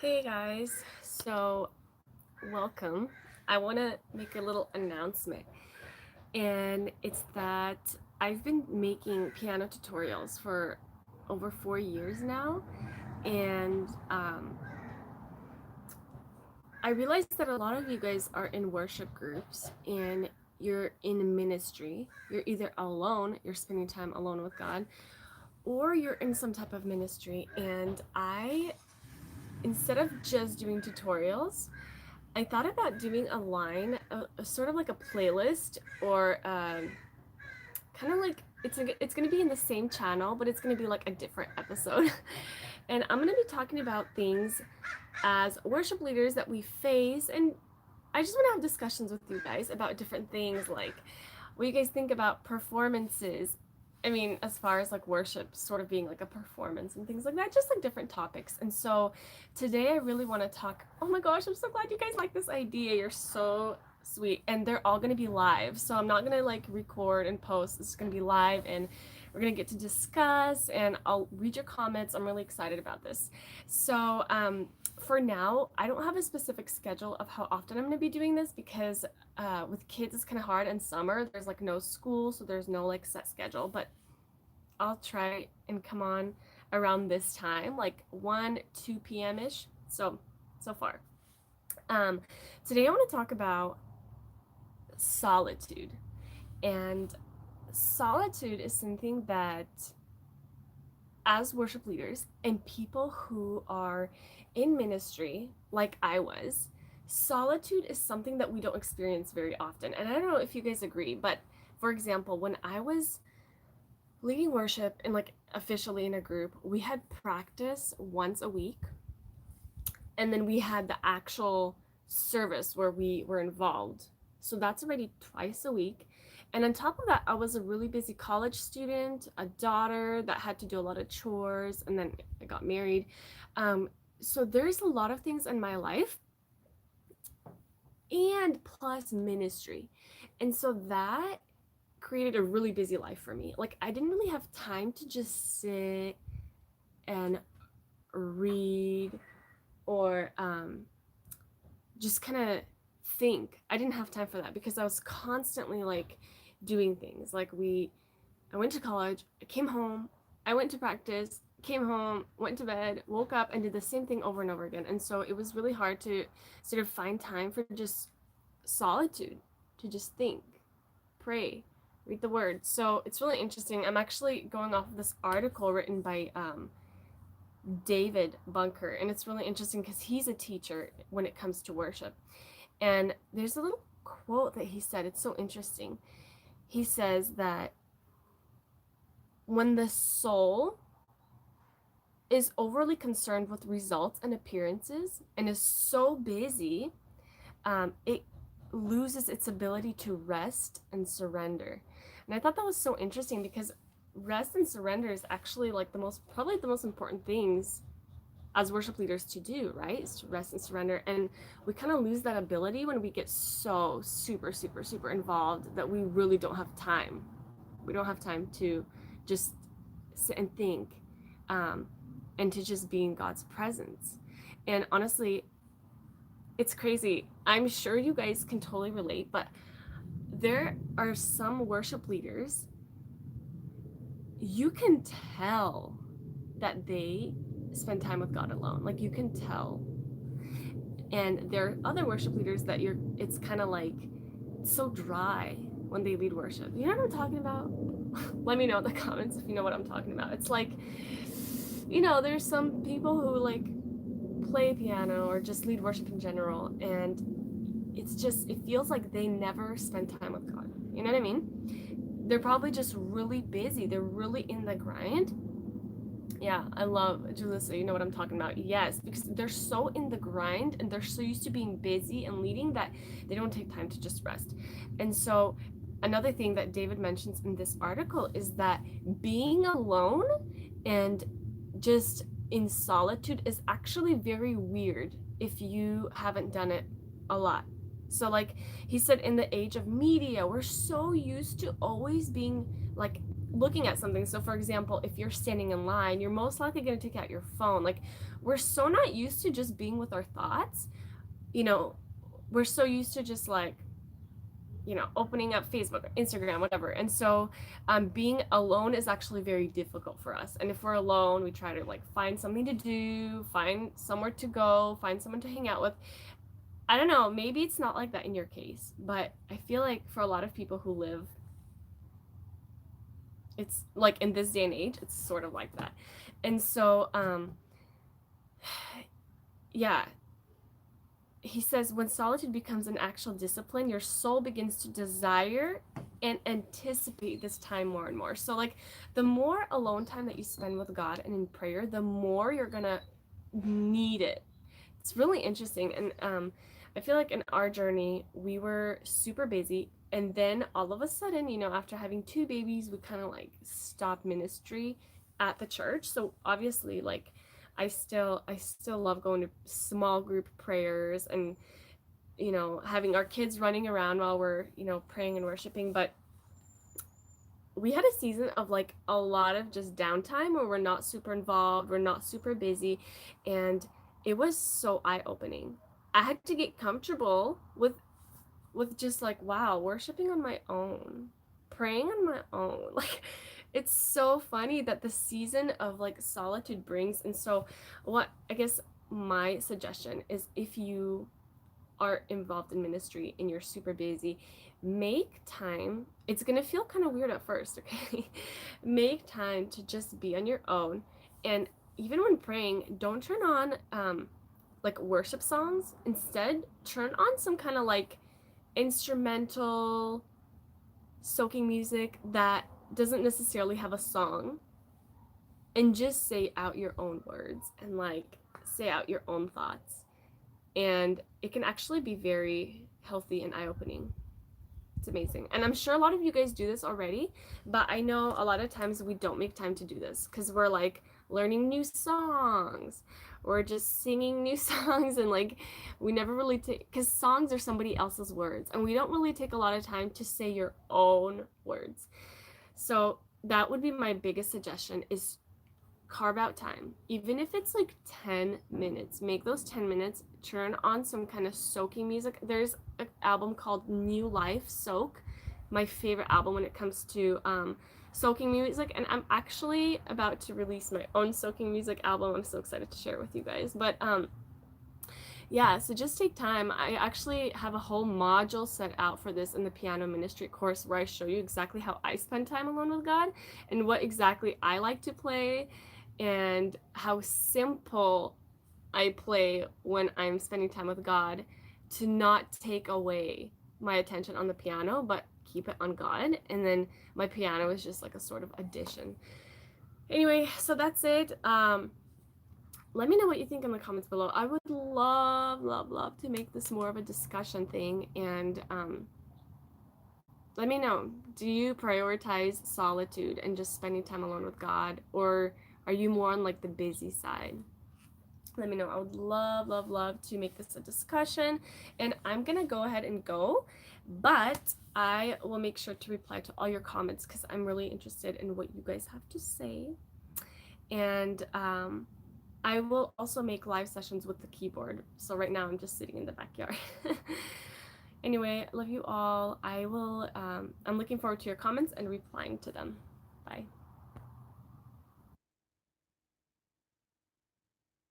Hey guys, so welcome. I want to make a little announcement, and it's that I've been making piano tutorials for over 4 years now, and I realized that a lot of you guys are in worship groups and you're in ministry. You're either alone, you're spending time alone with God, or you're in some type of ministry. And instead of just doing tutorials, I thought about doing a sort of like a playlist, or kind of like it's gonna be in the same channel, but it's gonna be like a different episode. And I'm gonna be talking about things as worship leaders that we face, and I just want to have discussions with you guys about different things, like what you guys think about performances. I mean, as far as like worship sort of being like a performance and things like that, just like different topics. And so today I really want to talk. Oh my gosh, I'm so glad you guys like this idea. You're so sweet. And they're all going to be live. So I'm not going to like record and post. This is going to be live, and we're going to get to discuss, and I'll read your comments. I'm really excited about this. So, for now, I don't have a specific schedule of how often I'm going to be doing this because with kids it's kind of hard. In summer there's like no school, so there's no like set schedule, but I'll try and come on around this time, like 1 2 p.m. ish. So far, um today I want to talk about solitude. And solitude is something that, as worship leaders and people who are in ministry, like I was, solitude is something that we don't experience very often. And I don't know if you guys agree, but for example, when I was leading worship and like officially in a group, we had practice once a week, and then we had the actual service where we were involved. So that's already twice a week. And on top of that, I was a really busy college student, a daughter that had to do a lot of chores, and then I got married. So there's a lot of things in my life, and plus ministry. And so that created a really busy life for me. Like, I didn't really have time to just sit and read, or just kind of think. I didn't have time for that because I was constantly like doing things. I went to college, I came home, I went to practice, came home, went to bed, woke up, and did the same thing over and over again. And so it was really hard to sort of find time for just solitude, to just think, pray, read the word. So it's really interesting. I'm actually going off of this article written by David Bunker, and it's really interesting because he's a teacher when it comes to worship. And there's a little quote that he said, it's so interesting. He says that when the soul is overly concerned with results and appearances and is so busy, it loses its ability to rest and surrender. And I thought that was so interesting because rest and surrender is actually like probably the most important things as worship leaders to do, right? Is to rest and surrender. And we kind of lose that ability when we get so super involved that we really don't have time. We don't have time to just sit and think, and to just be in God's presence. And honestly, it's crazy. I'm sure you guys can totally relate, but there are some worship leaders, you can tell that they spend time with God alone. Like, you can tell. And there are other worship leaders that it's kind of like so dry when they lead worship. You know what I'm talking about? Let me know in the comments if you know what I'm talking about. It's like, there's some people who like play piano or just lead worship in general, and it feels like they never spend time with God. You know what I mean? They're probably just really busy. They're really in the grind. Yeah, I love Julissa. You know what I'm talking about. Yes, because they're so in the grind and they're so used to being busy and leading that they don't take time to just rest. And so, another thing that David mentions in this article is that being alone and just in solitude is actually very weird if you haven't done it a lot. So, like he said, in the age of media, we're so used to always being like looking at something. So for example, if you're standing in line, you're most likely going to take out your phone. Like, we're so not used to just being with our thoughts. You know, we're so used to just like, opening up Facebook, Instagram, whatever. And so being alone is actually very difficult for us. And if we're alone, we try to like find something to do, find somewhere to go, find someone to hang out with. I don't know, maybe it's not like that in your case, but I feel like for a lot of people who live, it's like in this day and age, it's sort of like that. And so, yeah, he says, when solitude becomes an actual discipline, your soul begins to desire and anticipate this time more and more. So, like, the more alone time that you spend with God and in prayer, the more you're gonna need it. It's really interesting. And I feel like in our journey, we were super busy. And then all of a sudden, after having two babies, we kind of like stopped ministry at the church. So obviously, like, I still love going to small group prayers and having our kids running around while we're praying and worshiping. But we had a season of like a lot of just downtime where we're not super involved, we're not super busy, and it was so eye-opening. I had to get comfortable with just like, wow, worshiping on my own, praying on my own. Like, it's so funny that the season of like solitude brings. And so what I guess my suggestion is, if you are involved in ministry and you're super busy, make time. It's going to feel kind of weird at first, okay? Make time to just be on your own. And even when praying, don't turn on like worship songs. Instead, turn on some kind of like instrumental soaking music that doesn't necessarily have a song, and just say out your own words and like say out your own thoughts. And it can actually be very healthy and eye-opening. It's amazing. And I'm sure a lot of you guys do this already, but I know a lot of times we don't make time to do this because we're like learning new songs or just singing new songs, and like we never really take, because songs are somebody else's words and we don't really take a lot of time to say your own words. So that would be my biggest suggestion, is carve out time. Even if it's like 10 minutes, make those 10 minutes, turn on some kind of soaking music. There's an album called New Life Soak, my favorite album when it comes to soaking music, and I'm actually about to release my own soaking music album. I'm so excited to share it with you guys. But yeah, so just take time. I actually have a whole module set out for this in the piano ministry course, where I show you exactly how I spend time alone with God and what exactly I like to play and how simple I play when I'm spending time with God, to not take away my attention on the piano, but keep it on God. And then my piano is just like a sort of addition. Anyway, so that's it. Let me know what you think in the comments below. I would love to make this more of a discussion thing. And let me know, do you prioritize solitude and just spending time alone with God, or are you more on like the busy side? Let me know. I would love to make this a discussion. And I'm gonna go ahead and go, but I will make sure to reply to all your comments because I'm really interested in what you guys have to say. And I will also make live sessions with the keyboard. So right now I'm just sitting in the backyard. Anyway, love you all. I'm looking forward to your comments and replying to them. Bye.